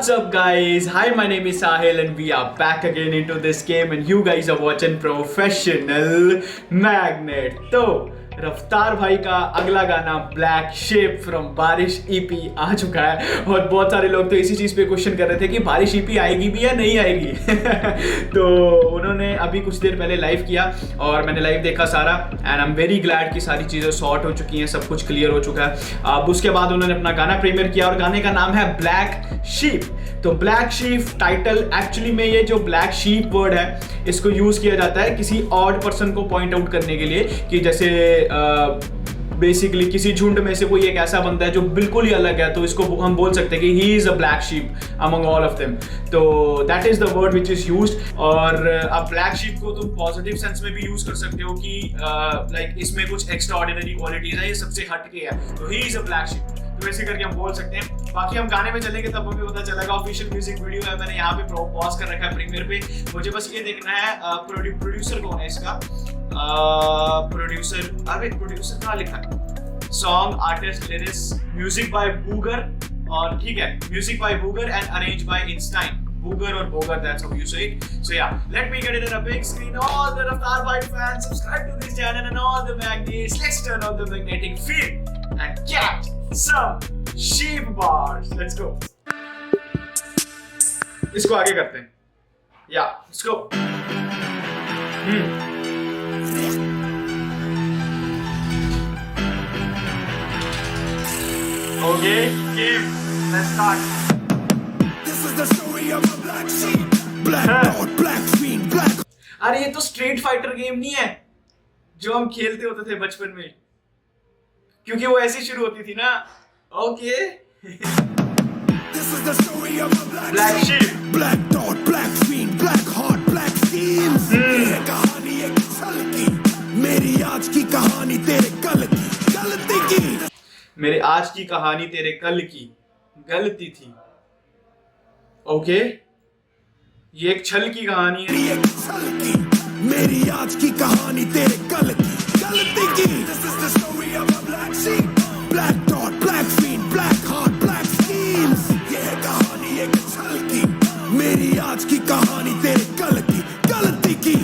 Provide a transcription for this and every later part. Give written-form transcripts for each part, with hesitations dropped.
What's up guys? Hi, my name is Sahil and we are back again into this game and you guys are watching Professional Magnet. तो रफ्तार भाई का अगला गाना black shape from बारिश EP आ चुका है और बहुत सारे लोग तो इसी चीज़ पे क्वेश्चन कर रहे थे कि बारिश ईपी आएगी भी या नहीं आएगी तो उन्होंने अभी कुछ देर पहले लाइव किया और मैंने लाइव देखा सारा and I am very glad कि सारी चीज़ें सॉर्ट हो चुकी हैं, सब कुछ क्लियर हो चुका है। अब उसके बाद उन्होंने अपना गाना प्रीमियर किया और गाने का नाम है ब्लैक शीप। तो ब्लैक शीप टाइटल एक्चुअली में ये जो ब्लैक शीप वर्ड है इसको यूज किया जाता है किसी ऑड पर्सन को पॉइंट आउट करने के लिए कि जैसे बेसिकली किसी झुंड में से कोई एक ऐसा बंदा है जो बिल्कुल ही अलग है, तो इसको हम बोल सकते हैं कि he is a black sheep among all of them. तो that is the word which is used. और अब ब्लैक शीप को तुम पॉजिटिव सेंस में भी यूज कर सकते हो कि लाइक इसमें कुछ एक्स्ट्रा ऑर्डिनरी क्वालिटीज है, ये सबसे हट के है, तो ही इज अ ब्लैक शीप। तो ऐसे करके हम बोल सकते हैं। बाकी हम गाने में चलेंगे तब हमें पता चलेगा। ऑफिशियल म्यूजिक वीडियो है, मैंने यहाँ पे पॉज कर रखा है प्रीमियर पे। मुझे बस ये देखना है प्रोड्यूसर कौन है इसका। प्रोड्यूसर कहाँ लिखा है? Song artist lyrics music by Booger, और ठीक है music by Booger and arrange by Einstein. Booger or Boger, that's how you say it. So yeah, let me get it in a big screen. All the Raftaar Bhai fans, subscribe to this channel and all the magnets. Let's turn on the magnetic field and catch some sheep bars. Let's go. इसको आगे करते हैं। Yeah, let's go. Okay, Kim, let's start. The story of a black sheep, black dot, black fiend, black. अरे ये तो street fighter game नहीं है जो हम खेलते होते थे बचपन में, क्योंकि वो ऐसी शुरू होती थी ना। Okay This is the story of a Black sheep. black dot, black fiend, black heart, black schemes. ये कहानी एक छल की, मेरी आज की कहानी तेरे कल की गलती की। मेरे आज की कहानी तेरे कल की गलती थी। ओके ये एक छल की कहानी है। एक छल की, मेरी आज की कहानी तेरे कल की गलती की। This is the story of a black sheep, black dot, black fiend, black heart, black schemes. ये है कहानी एक छल की, मेरी आज की कहानी तेरे कल की गलती की।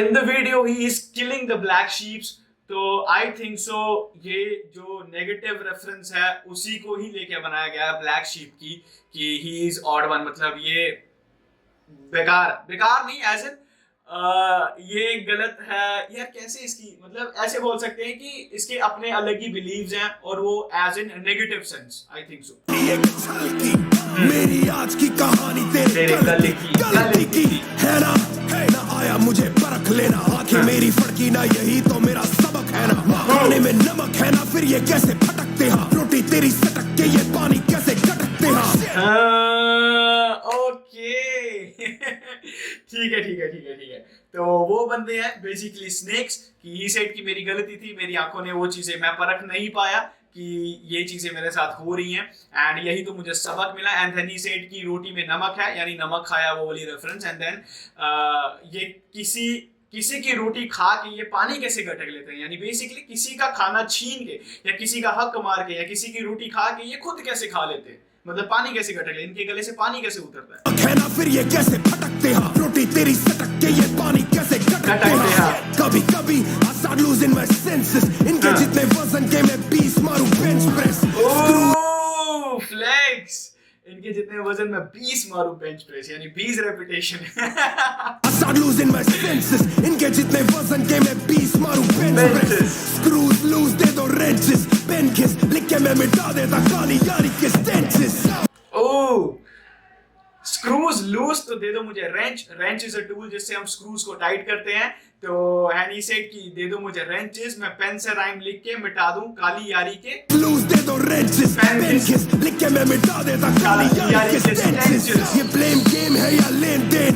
In the video he is killing the black sheep. तो आई थिंक सो ये जो नेगेटिव रेफरेंस है उसी को ही लेके बनाया गया है ब्लैक शीप की, कि ही इज ऑड वन। मतलब ये बेकार नहीं, एज इन ये गलत है यार। कैसे इसकी मतलब ऐसे बोल सकते हैं कि इसके अपने अलग ही बिलीव्स हैं और वो as in negative sense. I think so एक छल की, मेरी आज की कहानी तेरे कल की गलती की है ना। आया मुझे परख लेना, आंखें मेरी फड़की ना, यही तो मेरा सबक है ना। खाने में नमक है ना, फिर ये कैसे फटकते हैं, रोटी तेरी सटक के ये पानी कैसे कटकते हैं। ओके ठीक है। तो वो बंदे हैं बेसिकली स्नेक्स की। ही सेड कि मेरी गलती थी, मेरी आंखों ने वो चीजें मैं परख नहीं पाया कि ये चीजें मेरे साथ हो रही हैं एंड यही तो मुझे सबक मिला। एंड देन ही सेड कि रोटी में नमक है, यानी नमक खाया, वो वाली रेफरेंस। एंड देन ये किसी की रोटी खा के ये पानी कैसे गटक लेते हैं, यानी बेसिकली किसी का खाना छीन के या किसी का हक मार के या किसी की रोटी खा के ये खुद कैसे खा लेते हैं, मतलब पानी कैसे गटक ले, इनके गले से पानी कैसे उतरता है ना, फिर ये कैसे फटकते हैं, रोटी तेरी सटक के ये पानी कैसे कटकते हैं। कभी I start losing my senses, इनके जितने वजन के मैं 20 मारूं बेंच प्रेस। फ्लेक्स, इनके जितने वजन में 20 मारूं बेंच प्रेस, यानी 20 repetition. I start losing my senses, इनके जितने वजन के मैं 20 मारूं बेंच प्रेस। स्क्रूज लूज दे दो रेंचेस, पेन किस लिख के मैं मिटा देता काली यारी के स्टेंचेस। ओह स्क्रूज लूज तो दे दो मुझे रेंच इज अ टूल जिससे हम स्क्रूज को टाइट करते हैं। तो हैनी सेड कि दे दो मुझे रेंचेस, मैं पेन से राइम लिख के मिटा दूं काली यारी के लूज दे दो रेंचेस, पेन किस लिख के मैं मिटा देता काली यारी के स्टेंचेस। ये ब्लेम गेम है या लेन देन,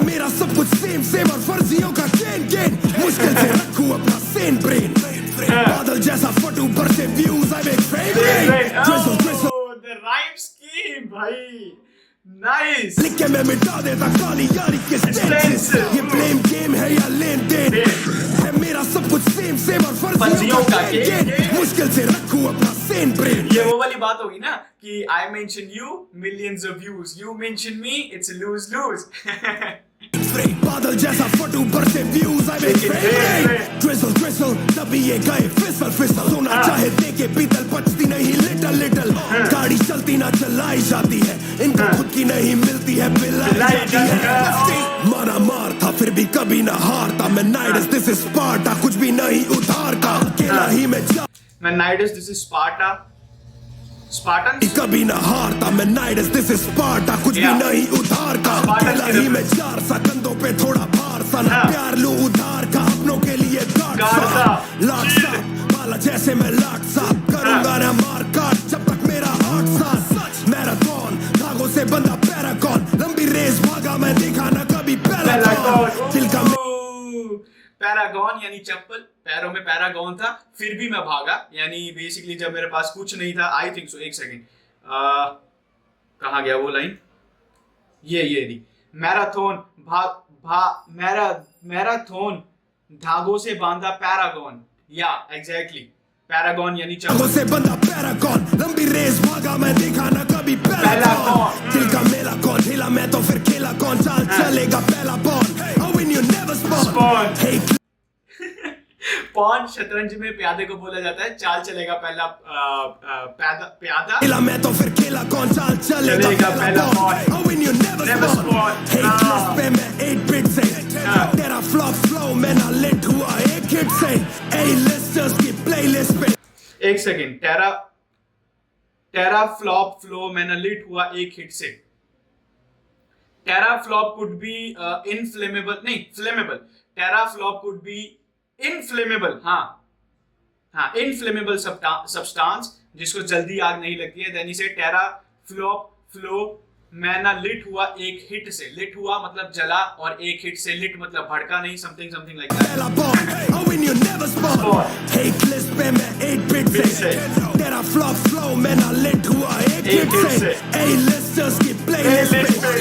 मेरा सब कुछ सेम और फर्जियों का गेन मुश्किल से रखूं अपना सेन ब्रेन। बादल जैसा फटू पर से views I make fame. The rhyme scheme भाई नाइस। लिख के मैं मिटा देता काली यारी के स्टेंचेस। ये ब्लेम गेम है या लेन देन, है मेरा सब कुछ सेम और फर्जियों का गेन मुश्किल से रखूं अपना सेन ब्रेन। ये वो वाली बात होगी ना कि कि I mention you, millions of views. You mention me, it's lose lose. बादल जैसा फटू पर से व्यूज आए ट्रिजल ट्रिजल तभी ये गए फिसल फिसल सोना चाहे देके पीतल पचती नहीं लिटल लिटल गाड़ी चलती ना चलाई जाती है इनको खुद की नहीं मिलती है पिलाई जाती है मारा मार था फिर भी कभी ना हारता मैं नाइडस दिस इज स्पार्टा कुछ भी नहीं उधार का अकेला ही मैं नाइडस दिस इज स्पार्टा स्पार्टन कभी ना हारता मैं नाइडस दिस इज स्पार्टा कुछ भी नहीं उधार का अकेला ही मैं चार सा कंधों पे थोड़ा भार सा ना प्यार लूं उधार का अपनों के लिए गाड़ सा लाट सा माला जैसे मैं लाट सा करूंगा ना मार काट जब तक मेरा 8 साल मैराथन धागों से बंधा पैरागॉन लंबी रेस भागा मैं देखा ना कभी पैरागॉन दिल का पैरागॉन यानी चप्पल पैरों में पैरागॉन था फिर भी मैं भागा यानी बेसिकली जब मेरे पास कुछ नहीं था आई थिंक सो एक सेकेंड कहाँ गया वो लाइन ये रही मैराथन मैराथन धागों से बांधा पैरागॉन या एग्जैक्टली पैरागॉन यानी चप्पल से बंधा पैरागॉन लंबी रेस भागा मैं देखा ना कभी पैरागॉन दिल का मेला कौन हिला मैं तो फिर खेला कौन चाल चलेगा पहला ball I win you never spawn pawn शतरंज में प्यादे को बोला जाता है चाल चलेगा पहला प्यादा हिला मैं तो फिर खेला कौन चाल चलेगा पहला ball I win you never spawn class पे मैं 8 बिट से तेरा फ्लॉप फ्लो मैं ना लेट हुआ एक हिट से ए लिस्टर्स की प्लेलिस्ट पे एक सेकंड टेरा फ्लॉप फ्लो मैं ना लेट हुआ एक हिट से टेरा फ्लॉप कुड बी इनफ्लेमेबल नहीं फ्लेमेबल टेरा फ्लॉप कुड बी इनफ्लेमेबल हाँ इनफ्लेमेबल सब्सटेंस जिसको जल्दी आग नहीं लगती है देन इसे टेरा फ्लॉप फ्लो मैं ना लिट हुआ एक हिट से लिट हुआ मतलब जला और एक हिट से लिट मतलब भड़का नहीं समथिंग समथिंग लाइक पे मैं 8 बिट से तेरा फ्लॉप फ्लो मैं ना लिट हुआ एक हिट से ए लिस्टर्स की प्लेलिस्ट पे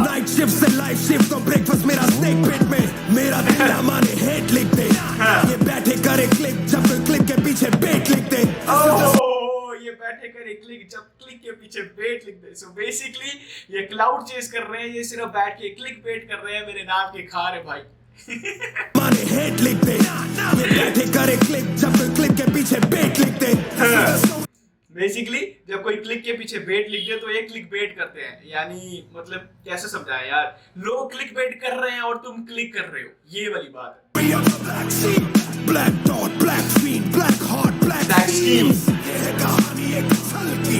नाइट शिफ्ट से लाइफ शिफ्ट तो ब्रेकफास्ट मेरा स्नेक पेट में मेरा दिल माने हेट लिख दे ये बैठे करे क्लिक जब क्लिक के पीछे बेट लिख दे ये बैठे करे क्लिक जब क्लिक के पीछे बेट लिख दे सो बेसिकली ये क्लाउड चेस कर रहे हैं ये सिर्फ बैठ के क्लिक बेट कर रहे हैं मेरे नाम के खारे भाई माने हेट लिख दे ये बैठे करे क्लिक जब क्लिक के पीछे बेट लिख दे बेसिकली जब कोई क्लिक के पीछे बेट लिख दे तो ये क्लिक बेट करते हैं यानी मतलब कैसे समझाएं यार लोग क्लिक बेट कर रहे हैं और तुम क्लिक कर रहे हो ये वाली बात है black dot black fin black heart black schemes ये कहानी एक छल की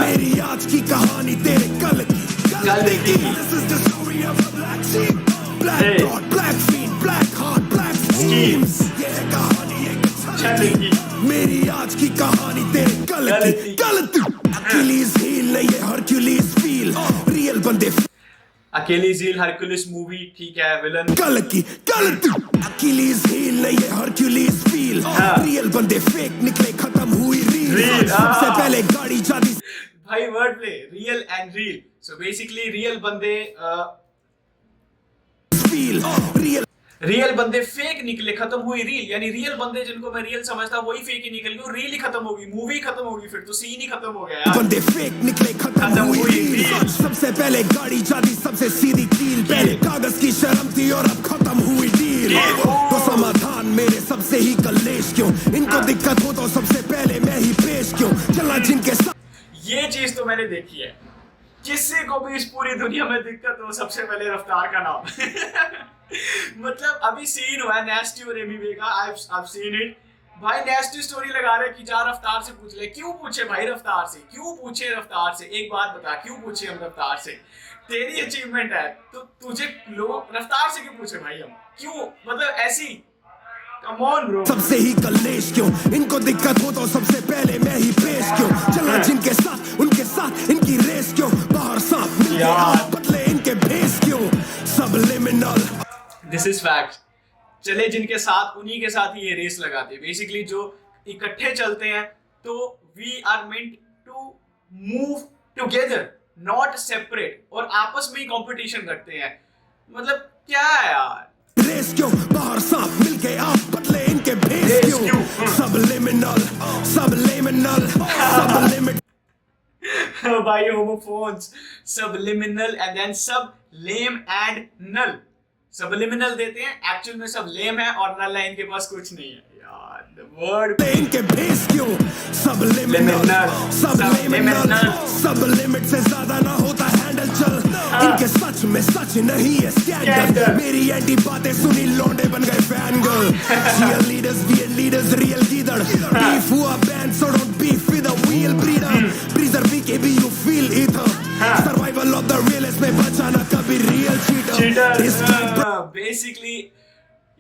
मेरी आज की कहानी तेरे कल की This is the story of a black sheep black dot black fin black heart black schemes ये कहानी एक छल की मेरी आज की कहानी तेरे कल की गलती अकेलीज हील नहीं ये हरक्यूलिस फील रियल बंदे अकेलीज हील हरक्यूलिस मूवी ठीक है विलन गलती अकेलीज हील नहीं ये हरक्यूलिस फील रियल बंदे फेक निकले खत्म हुई रील सबसे पहले गाड़ी जाती भाई word play real and reel so basically real बंदे फील रियल बंदे फेक निकले खत्म हुई रील यानी रियल बंदे जिनको मैं रियल समझता वही फेक ही निकल गए रील ही खत्म होगी मूवी खत्म होगी फिर तो सीन ही खत्म हो गया यार बंदे फेक निकले खत्म हुई रील सबसे पहले गाड़ी जाती सबसे सीधी कील पहले कागज की शर्म थी और अब खत्म हुई डील तो समाधान मेरे सबसे ही कलेश क्यों इनको दिक्कत हो तो सबसे पहले मैं ही पेश क्यों चला जिनके साथ ये चीज तो मैंने देखी है किसी को भी इस पूरी दुनिया में दिक्कत हो सबसे पहले रफ्तार का नाम मतलब अभी सीन हुआ है नेस्टी और एमीवे का I've seen it भाई नेस्टी स्टोरी लगा रहे कि जा रफ्तार से पूछ ले क्यों पूछे भाई रफ्तार से क्यों पूछे रफ्तार से एक बात बता क्यों पूछे हम रफ्तार से तेरी अचीवमेंट है तो तुझे लोग रफ्तार से क्यों पूछे भाई हम क्यों मतलब ऐसी कम ऑन ब्रो सबसे ही कलेश क्यों इनको दिक्कत हो तो सबसे पहले मैं ही पेश क्यों चला जिनके साथ उनके साथ इनकी रेस क्यों बाहर सांप मिलके आप बदले इनके भेस क्यों सबलिमिनल दिस इज फैक्ट चले जिनके साथ उन्हीं के साथ ही ये रेस लगाते हैं बेसिकली जो इकट्ठे चलते हैं तो we are meant to move together not separate और आपस में ही कंपटीशन करते हैं मतलब क्या है यार रेस क्यों बाहर सांप मिलके आप बदले इनके भेस क्यों सबलिमिनल सबलिमिनल सबलिमिट भाई होमोफोन्स, subliminal and then सब lame and null. Subliminal देते हैं, एक्चुअल में सब lame है और null है, इनके पास कुछ नहीं है यार. The word इनके भेस क्यों subliminal, सब लिमिट से ज्यादा ना होता हैंडल चल. इनके सच में सच नहीं है स्कैंडल. मेरी एंटी बातें सुनी लौंडे बन गए fan girl. Real leaders real कीदड़. बीफ हुआ band so don't beef with a wheel breeder. Breezer BKB you feel ether. Survival of the realist में बचाना कभी रियल चीटर. बेसिकली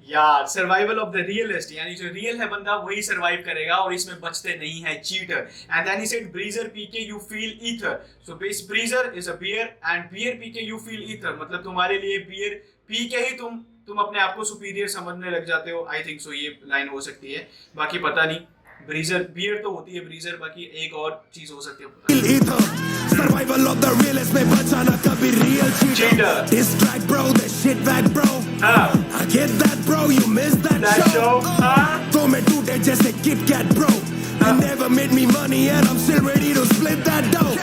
यार सर्वाइवल ऑफ द रियलिस्ट, यानी जो रियल है बंदा वही सर्वाइव करेगा और इसमें बचते नहीं है cheater. And then he said breezer पीके you feel either. So base breezer is a beer and beer पीके यू फील ईथर, मतलब तुम्हारे लिए बियर पी के ही तुम अपने आप को सुपीरियर समझने लग जाते हो. आई थिंक सो ये लाइन हो सकती है, बाकी पता नहीं. ब्रीजर बियर तो होती है ब्रीजर, बाकी एक और चीज हो सकती है. Survival of the realist में बचाना कभी real cheater. Distract bro, that shit back bro. I get that bro, you missed that show. तो मैं टूटे जैसे Kit Kat bro. You never made me money and I'm still ready to split that dough.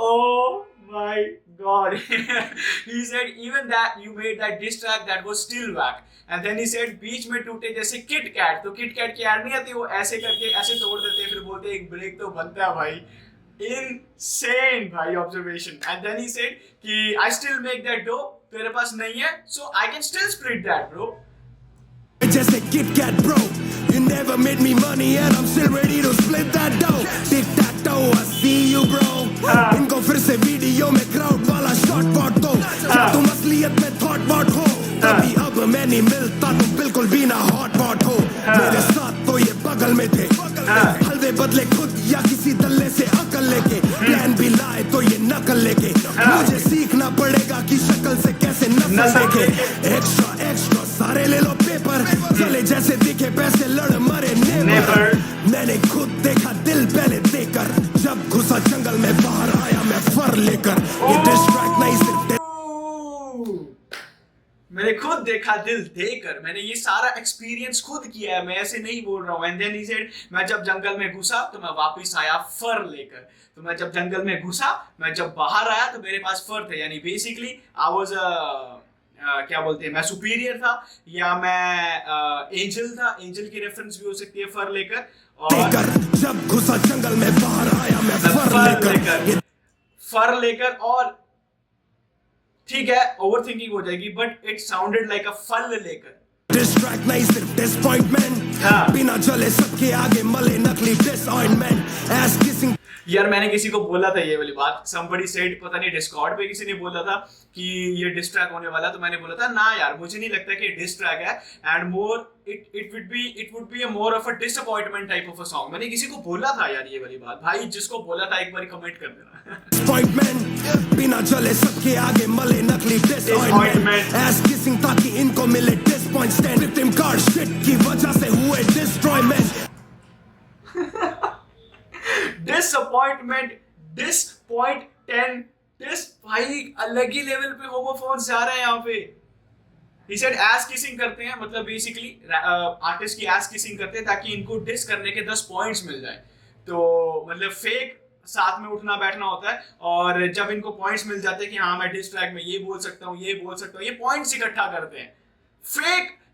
Oh my god. He said even that you made that diss track that was still whack. And then he said बीच में टूटे जैसे Kit Kat. तो Kit Kat की यार नहीं आती, वो ऐसे करके ऐसे तोड़ देते, फिर बोलते एक ब्रेक तो बनता है भाई. Insane भाई observation. And then he said कि I still make that dough, तेरे पास नहीं है, so I can still split that bro. जैसे Kit Kat bro. You never made me money and I'm still ready to split that dough. Tic tac toe, I see you bro. इनको फिर से video में crowd वाला shot pot दो. क्या तुम असलियत में थॉट वॉट हो? तभी अब मैं नहीं मिलता, तुम बिल्कुल भी ना हॉट पॉट हो. मेरे साथ तो ये बगल में थे. हल्दे बदले खुद या किसी दल्ले से अकल लेके. प्लान भी लाए तो ये नकल लेके. मुझे सीखना पड़ेगा कि शक्ल से कैसे नफल देखे. एक्स्ट्रा सारे ले लो पेपर. चले जैसे दिखे पैसे लड़ मरे नेवर. मैंने खुद देखा दिल पहले देकर. जब घुसा जंगल में बाहर आया मैं फर लेकर. ये डिस्ट्रैक्ट नहीं सिर्फ मैंने खुद देखा दिल देकर. मैंने ये सारा एक्सपीरियंस खुद किया है, मैं ऐसे नहीं बोल रहा हूँ. एंड देन ही सेड मैं जब जंगल में घुसा तो मैं वापस आया फर लेकर. तो मैं जब जंगल में घुसा, मैं जब बाहर आया तो मेरे पास फर थे. यानी बेसिकली आई वाज क्या बोलते हैं, मैं सुपीरियर था या मैं एंजल था. एंजल की रेफरेंस भी हो सकती है फर लेकर. और जब घुसा जंगल में बाहर आया मैं फर लेकर और ठीक है ओवर थिंकिंग हो जाएगी, बट इट साउंडेड लाइक अ फल लेकर. डिस्ट्रैक्ट नहीं सिर्फ डिसअपॉइंटमेंट. बिना जले सबके आगे मले नकली डिसअपॉइंटमेंट. एस किसिंग यार मैंने किसी को बोला था ये वाली बात. somebody said, पता नहीं डिस्कॉर्ड पे किसी ने बोला था कि ये डिस्ट्रैक्ट होने वाला. तो मैंने बोला था ना यार मुझे नहीं लगता कि डिस्ट्रैक्ट है. And more it would be a more of a disappointment type of a song. मैंने किसी को बोला था यार ये वाली बात. भाई जिसको बोला था एक बार कमेंट कर देना. डिसअपॉइंटमेंट बिना जले सबके आगे मले नकली डिसअपॉइंटमेंट. एस किसिंग ताकि इनको मिले disappoint stand. Victim card shit की वजह से हुए डिस्ट्रॉयमेंट. डिस भाई अलग ही लेवल पे होमोफोन्स जा रहे हैं यहाँ पे. He said एस किसिंग करते हैं, मतलब बेसिकली आर्टिस्ट की एस किसिंग करते हैं ताकि इनको डिस करने के 10 पॉइंट्स मिल जाए. तो मतलब फेक साथ में उठना बैठना होता है और जब इनको पॉइंट्स मिल जाते हैं कि हाँ मैं डिस ट्रैक में ये बोल सकता हूँ ये बोल सकता हूँ, ये पॉइंट्स इकट्ठा करते हैं.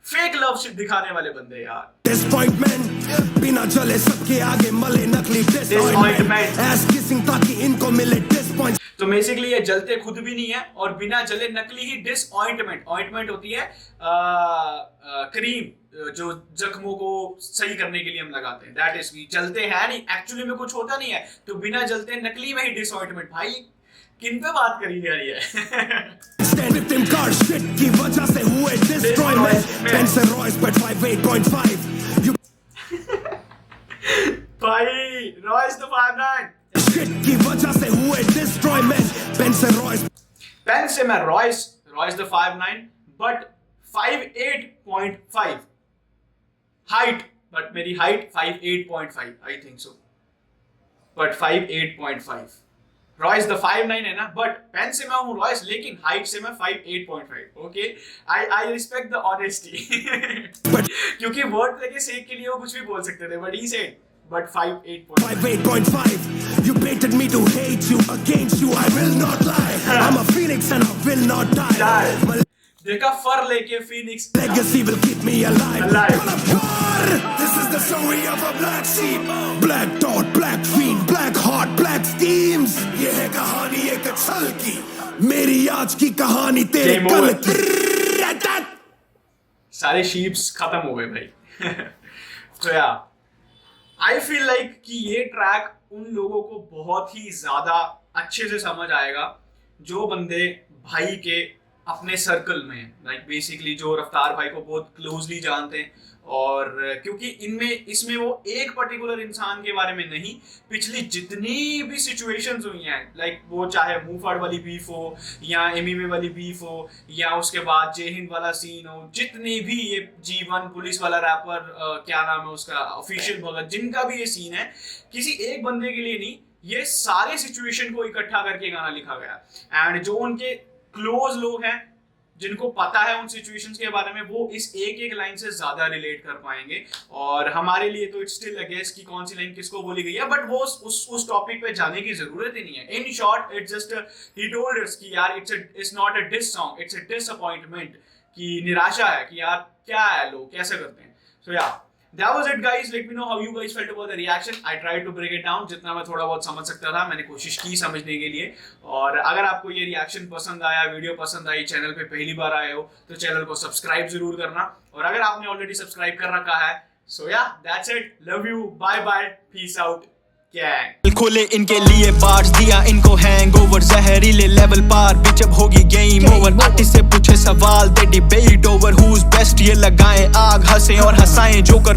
फेक लव दिखाने वाले बंदे यार. डिसअपॉइंटमेंट बिना जले सबके आगे मले नकली डिसअपॉइंटमेंट. एस किसिंग ताकि इनको मिले डिसपॉइंट. तो बेसिकली ये जलते खुद भी नहीं है और बिना जले नकली ही डिसऑइंटमेंट. ऑइंटमेंट होती है क्रीम जो जख्मों को सही करने के लिए हम लगाते हैं. दैट इज वी जलते हैं नहीं, एक्चुअली में कुछ होता नहीं है. तो बिना जलते नकली में ही डिसऑइंटमेंट. भाई किन पे बात करी जा रही है. विक्टिम कार्ड शिट की वजह से हुए डिस्ट्रॉयमेंट. बेंस रॉयस बट 58.5. भाई रॉयस तो 59 शिट की वजह से हुए डिस्ट्रॉयमेंट. बेंस रॉयस पेन से मैं Royce the 59 but 58.5 height. But मेरी height 58.5 I think so. But 58.5 Royce the 59 है ना, बट पेन से मैं हूँ रॉयस लेकिन हाइट से मैं 58.5. Okay I respect the honesty. क्योंकि वर्ड प्ले के सेक के लिए वो कुछ भी बोल सकते थे. But he said but 5.8. 8.5. You baited me to hate you. Against you I will not lie. I'm a phoenix and I will not die. My देखा फर लेके Phoenix legacy will keep me alive. This is the story of a black sheep. Black dot, black fiend, black heart, black schemes. ये है कहानी एक छल की. मेरी आज की कहानी तेरे Game कल over. की. सारे शीप्स खत्म हो गए भाई. तो यार आई फील लाइक कि ये ट्रैक उन लोगों को बहुत ही ज्यादा अच्छे से समझ आएगा जो बंदे भाई के अपने सर्कल में, लाइक बेसिकली जो रफ्तार भाई को बहुत क्लोजली जानते हैं. और क्योंकि इसमें वो एक पर्टिकुलर इंसान के बारे में नहीं, पिछली जितनी भी सिचुएशंस हुई हैं, लाइक वो चाहे मुंहफाड़ वाली बीफ हो या एमएमए वाली बीफ हो या उसके बाद जय हिंद वाला सीन हो, जितनी भी ये जीवन पुलिस वाला रैपर क्या नाम है उसका, ऑफिशियल भगत, जिनका भी ये सीन है, किसी एक बंदे के लिए नहीं, ये सारे सिचुएशन को इकट्ठा करके गाना लिखा गया. एंड जो उनके क्लोज लोग हैं जिनको पता है उन सिचुएशंस के बारे में, वो इस एक लाइन से ज्यादा रिलेट कर पाएंगे. और हमारे लिए तो इट्स स्टिल अ गेस कि कौन सी लाइन किसको बोली गई है, बट वो उस टॉपिक पे जाने की जरूरत ही नहीं है. In short it's just he told us कि यार it's not a diss song, it's a disappointment, कि निराशा है कि यार क्या है, लोग कैसे करते हैं. सो या that was it guys. Let me know how you guys felt about the reaction. I tried to break it down जितना मैं थोड़ा बहुत समझ सकता था, मैंने कोशिश की समझने के लिए. और अगर आपको ये रिएक्शन पसंद आया, वीडियो पसंद आई, चैनल पे पहली बार आए हो तो चैनल को सब्सक्राइब जरूर करना. और अगर आपने ऑलरेडी सब्सक्राइब कर रखा है, so yeah, that's it. Love you. Bye bye. Peace out. खोले इनके लिए बार्स, दिया इनको हैंगओवर, जहरीले लेवल पार, बिच अब होगी गेम ओवर. आर्टिस्ट से पूछे सवाल, दे डिबेट ओवर हुज बेस्ट, ये लगाएं आग, हंसें और हंसाएं जो कर